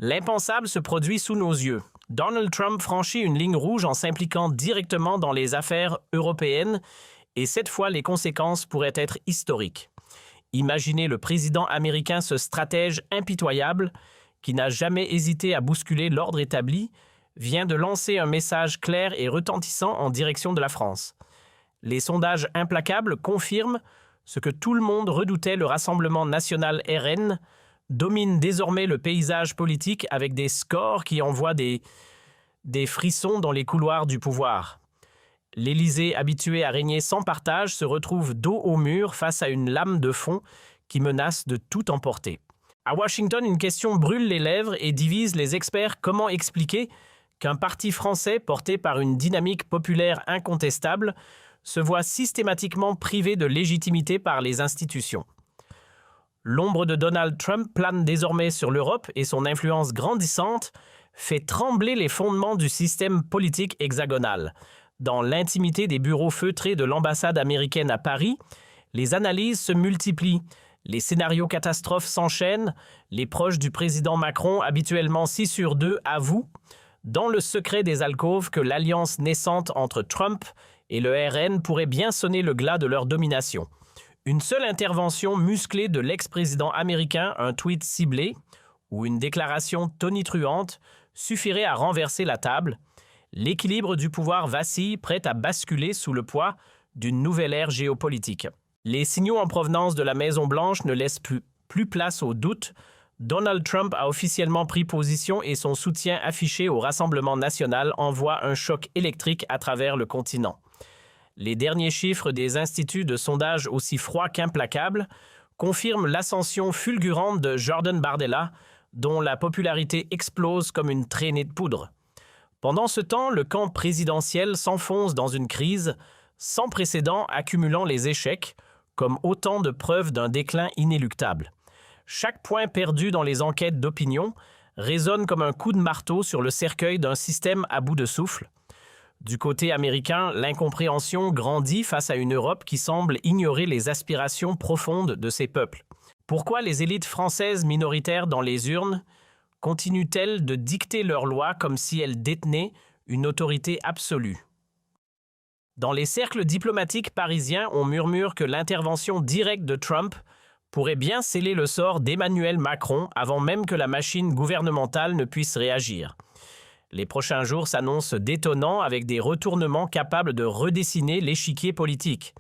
L'impensable se produit sous nos yeux. Donald Trump franchit une ligne rouge en s'impliquant directement dans les affaires européennes et cette fois les conséquences pourraient être historiques. Imaginez le président américain, ce stratège impitoyable qui n'a jamais hésité à bousculer l'ordre établi, vient de lancer un message clair et retentissant en direction de la France. Les sondages implacables confirment ce que tout le monde redoutait, le Rassemblement national RN domine désormais le paysage politique avec des scores qui envoient des frissons dans les couloirs du pouvoir. L'Élysée, habitué à régner sans partage, se retrouve dos au mur face à une lame de fond qui menace de tout emporter. À Washington, une question brûle les lèvres et divise les experts. Comment expliquer qu'un parti français porté par une dynamique populaire incontestable se voit systématiquement privé de légitimité par les institutions? L'ombre de Donald Trump plane désormais sur l'Europe et son influence grandissante fait trembler les fondements du système politique hexagonal. Dans l'intimité des bureaux feutrés de l'ambassade américaine à Paris, les analyses se multiplient. Les scénarios catastrophes s'enchaînent. Les proches du président Macron, habituellement 6 sur 2, avouent, dans le secret des alcôves, que l'alliance naissante entre Trump et le RN pourrait bien sonner le glas de leur domination. Une seule intervention musclée de l'ex-président américain, un tweet ciblé ou une déclaration tonitruante suffirait à renverser la table. L'équilibre du pouvoir vacille, prêt à basculer sous le poids d'une nouvelle ère géopolitique. Les signaux en provenance de la Maison-Blanche ne laissent plus place au doute. Donald Trump a officiellement pris position et son soutien affiché au Rassemblement national envoie un choc électrique à travers le continent. Les derniers chiffres des instituts de sondage aussi froids qu'implacables confirment l'ascension fulgurante de Jordan Bardella, dont la popularité explose comme une traînée de poudre. Pendant ce temps, le camp présidentiel s'enfonce dans une crise sans précédent, accumulant les échecs comme autant de preuves d'un déclin inéluctable. Chaque point perdu dans les enquêtes d'opinion résonne comme un coup de marteau sur le cercueil d'un système à bout de souffle. Du côté américain, l'incompréhension grandit face à une Europe qui semble ignorer les aspirations profondes de ses peuples. Pourquoi les élites françaises minoritaires dans les urnes continuent-elles de dicter leurs lois comme si elles détenaient une autorité absolue? Dans les cercles diplomatiques parisiens, on murmure que l'intervention directe de Trump pourrait bien sceller le sort d'Emmanuel Macron avant même que la machine gouvernementale ne puisse réagir. Les prochains jours s'annoncent détonnants avec des retournements capables de redessiner l'échiquier politique.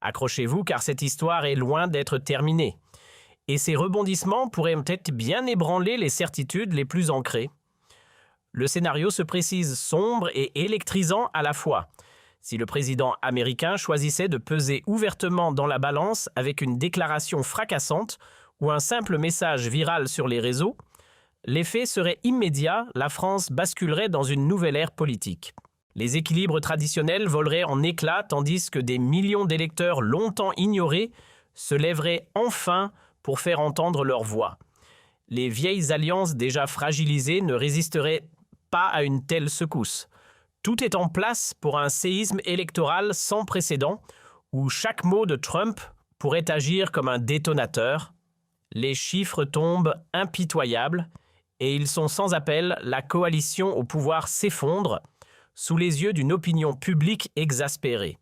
Accrochez-vous car cette histoire est loin d'être terminée. Et ces rebondissements pourraient peut-être bien ébranler les certitudes les plus ancrées. Le scénario se précise sombre et électrisant à la fois. Si le président américain choisissait de peser ouvertement dans la balance avec une déclaration fracassante ou un simple message viral sur les réseaux, l'effet serait immédiat, la France basculerait dans une nouvelle ère politique. Les équilibres traditionnels voleraient en éclats tandis que des millions d'électeurs longtemps ignorés se lèveraient enfin pour faire entendre leur voix. Les vieilles alliances déjà fragilisées ne résisteraient pas à une telle secousse. Tout est en place pour un séisme électoral sans précédent où chaque mot de Trump pourrait agir comme un détonateur. Les chiffres tombent impitoyables et ils sont sans appel. La coalition au pouvoir s'effondre sous les yeux d'une opinion publique exaspérée.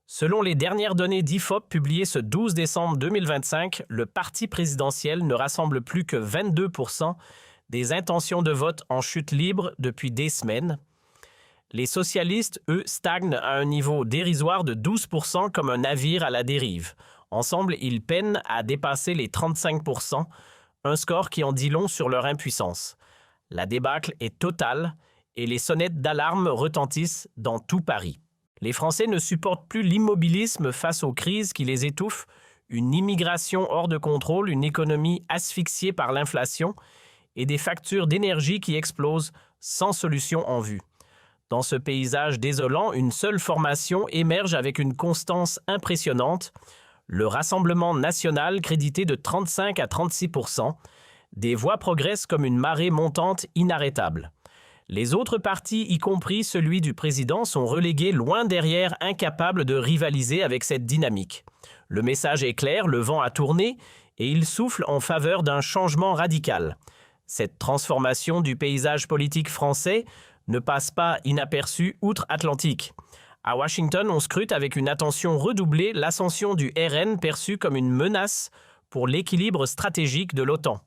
Selon les dernières données d'IFOP publiées ce 12 décembre 2025, le parti présidentiel ne rassemble plus que 22% des intentions de vote en chute libre depuis des semaines. Les socialistes, eux, stagnent à un niveau dérisoire de 12% comme un navire à la dérive. Ensemble, ils peinent à dépasser les 35%, un score qui en dit long sur leur impuissance. La débâcle est totale et les sonnettes d'alarme retentissent dans tout Paris. Les Français ne supportent plus l'immobilisme face aux crises qui les étouffent, une immigration hors de contrôle, une économie asphyxiée par l'inflation et des factures d'énergie qui explosent sans solution en vue. Dans ce paysage désolant, une seule formation émerge avec une constance impressionnante, le Rassemblement national crédité de 35 à 36%. Des voix progressent comme une marée montante inarrêtable. Les autres partis, y compris celui du président, sont relégués loin derrière, incapables de rivaliser avec cette dynamique. Le message est clair, le vent a tourné et il souffle en faveur d'un changement radical. Cette transformation du paysage politique français ne passe pas inaperçue outre-Atlantique. À Washington, on scrute avec une attention redoublée l'ascension du RN perçu comme une menace pour l'équilibre stratégique de l'OTAN.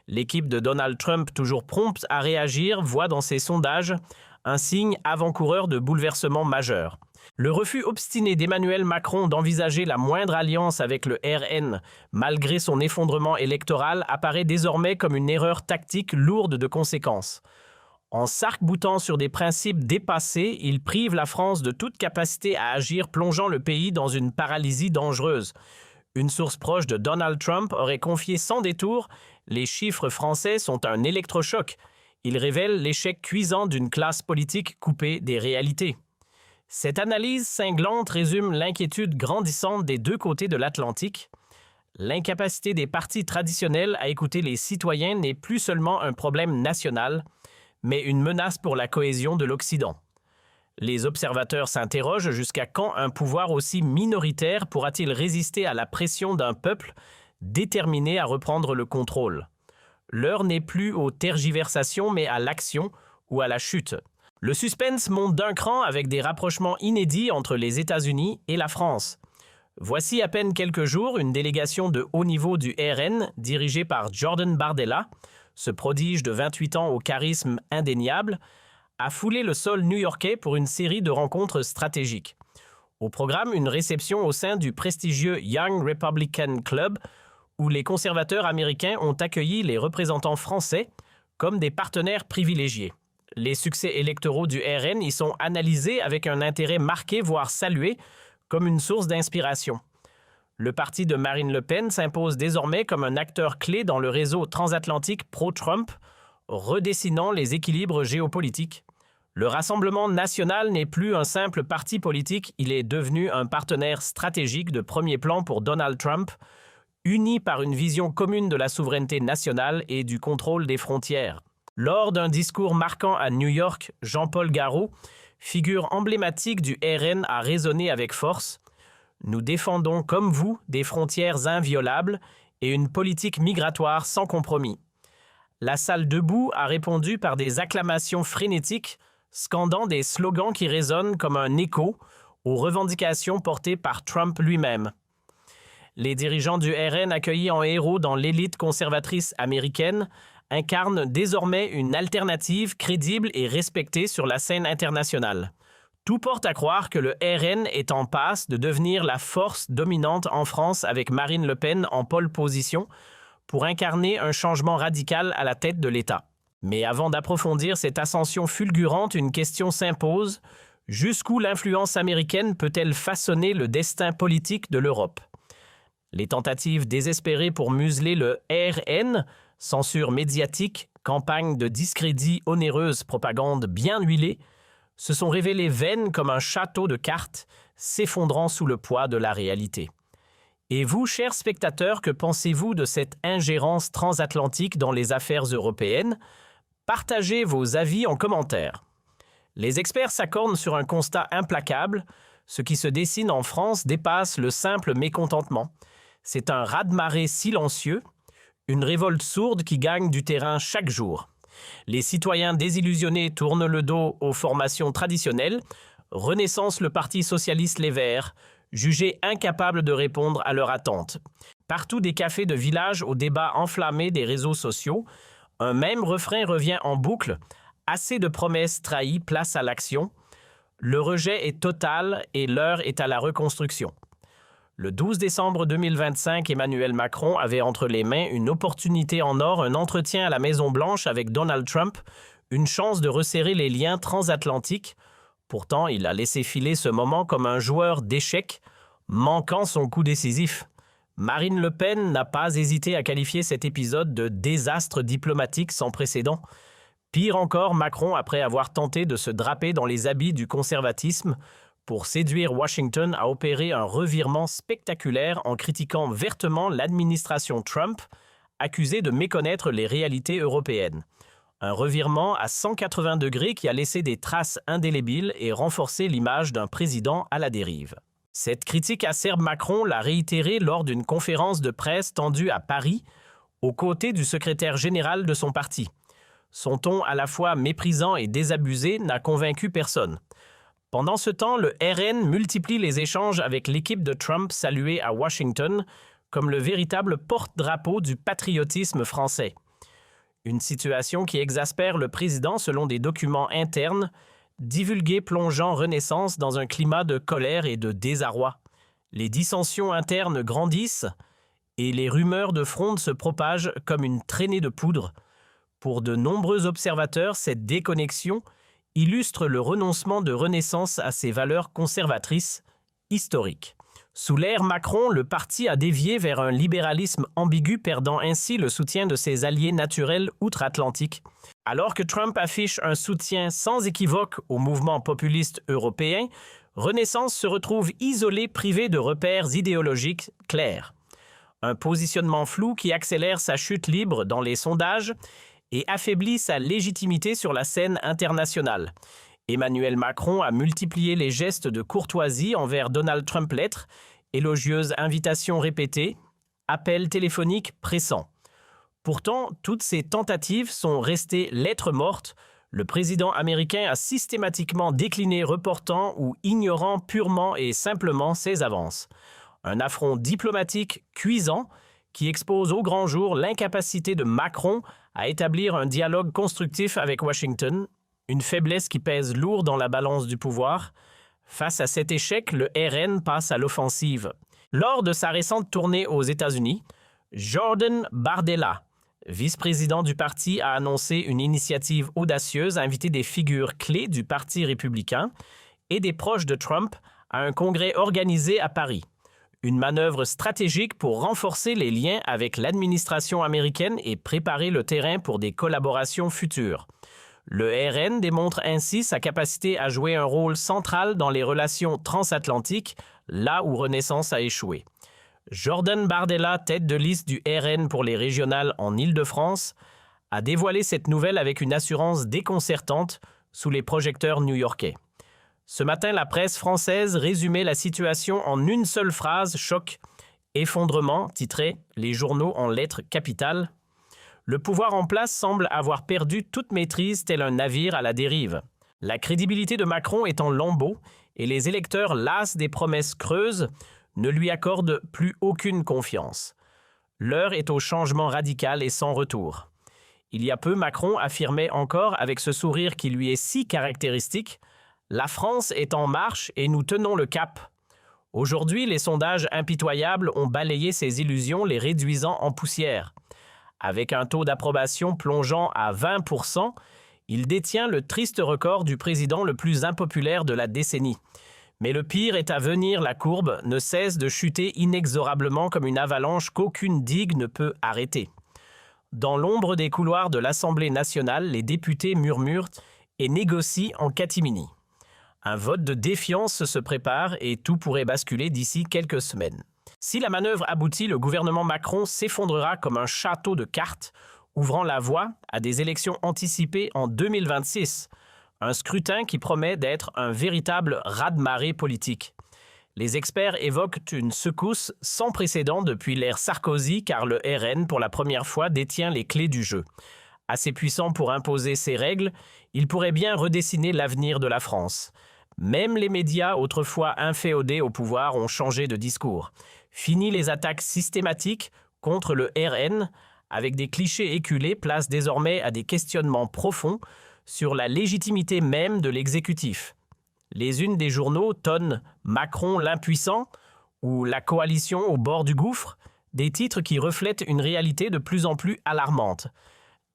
L'équipe de Donald Trump, toujours prompte à réagir, voit dans ses sondages un signe avant-coureur de bouleversement majeur. Le refus obstiné d'Emmanuel Macron d'envisager la moindre alliance avec le RN, malgré son effondrement électoral, apparaît désormais comme une erreur tactique lourde de conséquences. En s'arc-boutant sur des principes dépassés, il prive la France de toute capacité à agir, plongeant le pays dans une paralysie dangereuse. Une source proche de Donald Trump aurait confié sans détour « Les chiffres français sont un électrochoc ». Il révèle l'échec cuisant d'une classe politique coupée des réalités. Cette analyse cinglante résume l'inquiétude grandissante des deux côtés de l'Atlantique. L'incapacité des partis traditionnels à écouter les citoyens n'est plus seulement un problème national, mais une menace pour la cohésion de l'Occident. Les observateurs s'interrogent jusqu'à quand un pouvoir aussi minoritaire pourra-t-il résister à la pression d'un peuple déterminé à reprendre le contrôle. L'heure n'est plus aux tergiversations, mais à l'action ou à la chute. Le suspense monte d'un cran avec des rapprochements inédits entre les États-Unis et la France. Voici à peine quelques jours, une délégation de haut niveau du RN, dirigée par Jordan Bardella, ce prodige de 28 ans au charisme indéniable, a foulé le sol new-yorkais pour une série de rencontres stratégiques. Au programme, une réception au sein du prestigieux Young Republican Club, où les conservateurs américains ont accueilli les représentants français comme des partenaires privilégiés. Les succès électoraux du RN y sont analysés avec un intérêt marqué, voire salué, comme une source d'inspiration. Le parti de Marine Le Pen s'impose désormais comme un acteur clé dans le réseau transatlantique pro-Trump, redessinant les équilibres géopolitiques. Le Rassemblement national n'est plus un simple parti politique, il est devenu un partenaire stratégique de premier plan pour Donald Trump, uni par une vision commune de la souveraineté nationale et du contrôle des frontières. Lors d'un discours marquant à New York, Jean-Paul Garot, figure emblématique du RN, a raisonné avec force. Nous défendons, comme vous, des frontières inviolables et une politique migratoire sans compromis. La salle debout a répondu par des acclamations frénétiques, scandant des slogans qui résonnent comme un écho aux revendications portées par Trump lui-même. Les dirigeants du RN, accueillis en héros dans l'élite conservatrice américaine, incarne désormais une alternative crédible et respectée sur la scène internationale. Tout porte à croire que le RN est en passe de devenir la force dominante en France avec Marine Le Pen en pole position pour incarner un changement radical à la tête de l'État. Mais avant d'approfondir cette ascension fulgurante, une question s'impose. Jusqu'où l'influence américaine peut-elle façonner le destin politique de l'Europe? Les tentatives désespérées pour museler le RN, censure médiatique, campagne de discrédit, onéreuse propagande bien huilée, se sont révélées vaines comme un château de cartes s'effondrant sous le poids de la réalité. Et vous, chers spectateurs, que pensez-vous de cette ingérence transatlantique dans les affaires européennes? Partagez vos avis en commentaire. Les experts s'accordent sur un constat implacable. Ce qui se dessine en France dépasse le simple mécontentement. C'est un raz-de-marée silencieux, une révolte sourde qui gagne du terrain chaque jour. Les citoyens désillusionnés tournent le dos aux formations traditionnelles, renaissance le Parti socialiste Les Verts, jugés incapables de répondre à leurs attentes. Partout des cafés de village aux débats enflammés des réseaux sociaux, un même refrain revient en boucle, assez de promesses trahies, place à l'action. Le rejet est total et l'heure est à la reconstruction. Le 12 décembre 2025, Emmanuel Macron avait entre les mains une opportunité en or, un entretien à la Maison-Blanche avec Donald Trump, une chance de resserrer les liens transatlantiques. Pourtant, il a laissé filer ce moment comme un joueur d'échecs, manquant son coup décisif. Marine Le Pen n'a pas hésité à qualifier cet épisode de désastre diplomatique sans précédent. Pire encore, Macron, après avoir tenté de se draper dans les habits du conservatisme, pour séduire Washington, a opéré un revirement spectaculaire en critiquant vertement l'administration Trump, accusée de méconnaître les réalités européennes. Un revirement à 180 degrés qui a laissé des traces indélébiles et renforcé l'image d'un président à la dérive. Cette critique acerbe Macron l'a réitéré lors d'une conférence de presse tendue à Paris, aux côtés du secrétaire général de son parti. Son ton à la fois méprisant et désabusé n'a convaincu personne. Pendant ce temps, le RN multiplie les échanges avec l'équipe de Trump saluée à Washington comme le véritable porte-drapeau du patriotisme français. Une situation qui exaspère le président selon des documents internes, divulgués plongeant Renaissance dans un climat de colère et de désarroi. Les dissensions internes grandissent et les rumeurs de fronde se propagent comme une traînée de poudre. Pour de nombreux observateurs, cette déconnexion illustre le renoncement de Renaissance à ses valeurs conservatrices historiques. Sous l'ère Macron, le parti a dévié vers un libéralisme ambigu, perdant ainsi le soutien de ses alliés naturels outre-Atlantique. Alors que Trump affiche un soutien sans équivoque au mouvement populiste européen, Renaissance se retrouve isolé, privé de repères idéologiques clairs. Un positionnement flou qui accélère sa chute libre dans les sondages et affaiblit sa légitimité sur la scène internationale. Emmanuel Macron a multiplié les gestes de courtoisie envers Donald Trump, lettres, élogieuses invitations répétées, appels téléphoniques pressants. Pourtant, toutes ces tentatives sont restées lettres mortes. Le président américain a systématiquement décliné, reportant ou ignorant purement et simplement ses avances. Un affront diplomatique cuisant qui expose au grand jour l'incapacité de Macron à établir un dialogue constructif avec Washington, une faiblesse qui pèse lourd dans la balance du pouvoir. Face à cet échec, le RN passe à l'offensive. Lors de sa récente tournée aux États-Unis, Jordan Bardella, vice-président du parti, a annoncé une initiative audacieuse, inviter des figures clés du Parti républicain et des proches de Trump à un congrès organisé à Paris. Une manœuvre stratégique pour renforcer les liens avec l'administration américaine et préparer le terrain pour des collaborations futures. Le RN démontre ainsi sa capacité à jouer un rôle central dans les relations transatlantiques, là où Renaissance a échoué. Jordan Bardella, tête de liste du RN pour les régionales en Île-de-France, a dévoilé cette nouvelle avec une assurance déconcertante sous les projecteurs new-yorkais. Ce matin, la presse française résumait la situation en une seule phrase, choc, effondrement, titré « Les journaux en lettres capitales ». Le pouvoir en place semble avoir perdu toute maîtrise tel un navire à la dérive. La crédibilité de Macron est en lambeaux et les électeurs las des promesses creuses ne lui accordent plus aucune confiance. L'heure est au changement radical et sans retour. Il y a peu, Macron affirmait encore avec ce sourire qui lui est si caractéristique « La France est en marche et nous tenons le cap ». Aujourd'hui, les sondages impitoyables ont balayé ces illusions, les réduisant en poussière. Avec un taux d'approbation plongeant à 20%, il détient le triste record du président le plus impopulaire de la décennie. Mais le pire est à venir, la courbe ne cesse de chuter inexorablement comme une avalanche qu'aucune digue ne peut arrêter. Dans l'ombre des couloirs de l'Assemblée nationale, les députés murmurent et négocient en catimini. Un vote de défiance se prépare et tout pourrait basculer d'ici quelques semaines. Si la manœuvre aboutit, le gouvernement Macron s'effondrera comme un château de cartes, ouvrant la voie à des élections anticipées en 2026, un scrutin qui promet d'être un véritable raz-de-marée politique. Les experts évoquent une secousse sans précédent depuis l'ère Sarkozy, car le RN, pour la première fois, détient les clés du jeu. Assez puissant pour imposer ses règles, il pourrait bien redessiner l'avenir de la France. Même les médias, autrefois inféodés au pouvoir, ont changé de discours. Fini les attaques systématiques contre le RN, avec des clichés éculés, place désormais à des questionnements profonds sur la légitimité même de l'exécutif. Les unes des journaux tonnent « Macron l'impuissant » ou « La coalition au bord du gouffre », des titres qui reflètent une réalité de plus en plus alarmante.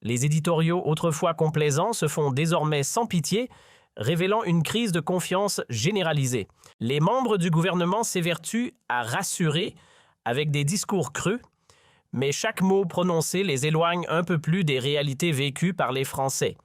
Les éditoriaux autrefois complaisants se font désormais sans pitié, révélant une crise de confiance généralisée. Les membres du gouvernement s'évertuent à rassurer avec des discours creux, mais chaque mot prononcé les éloigne un peu plus des réalités vécues par les Français.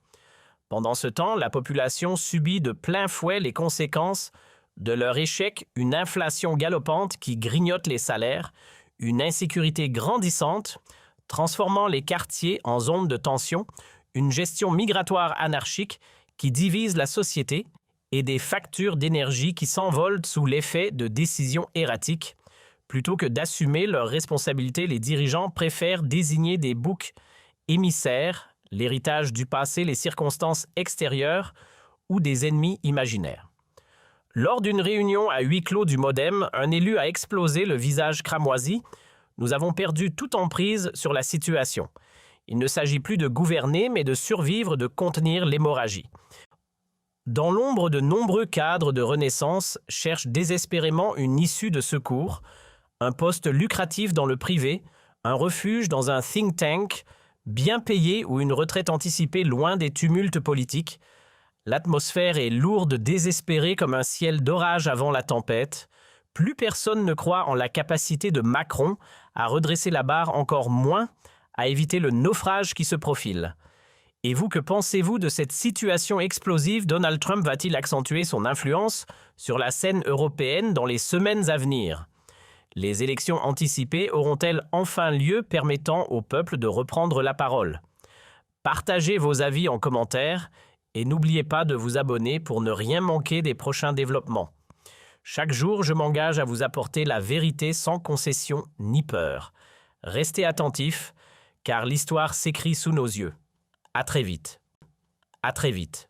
Pendant ce temps, la population subit de plein fouet les conséquences de leur échec, une inflation galopante qui grignote les salaires, une insécurité grandissante, transformant les quartiers en zones de tension, une gestion migratoire anarchique qui divise la société et des factures d'énergie qui s'envolent sous l'effet de décisions erratiques. Plutôt que d'assumer leurs responsabilités, les dirigeants préfèrent désigner des boucs émissaires, l'héritage du passé, les circonstances extérieures ou des ennemis imaginaires. Lors d'une réunion à huis clos du Modem, un élu a explosé le visage cramoisi. Nous avons perdu toute emprise sur la situation. Il ne s'agit plus de gouverner, mais de survivre, de contenir l'hémorragie. Dans l'ombre, de nombreux cadres de renaissance cherchent désespérément une issue de secours, un poste lucratif dans le privé, un refuge dans un think tank, bien payé ou une retraite anticipée loin des tumultes politiques. L'atmosphère est lourde, désespérée comme un ciel d'orage avant la tempête. Plus personne ne croit en la capacité de Macron à redresser la barre, encore moins à éviter le naufrage qui se profile. Et vous, que pensez-vous de cette situation explosive? Donald Trump va-t-il accentuer son influence sur la scène européenne dans les semaines à venir? Les élections anticipées auront-elles enfin lieu, permettant au peuple de reprendre la parole? Partagez vos avis en commentaire et n'oubliez pas de vous abonner pour ne rien manquer des prochains développements. Chaque jour, je m'engage à vous apporter la vérité sans concession ni peur. Restez attentifs, car l'histoire s'écrit sous nos yeux. À très vite. À très vite.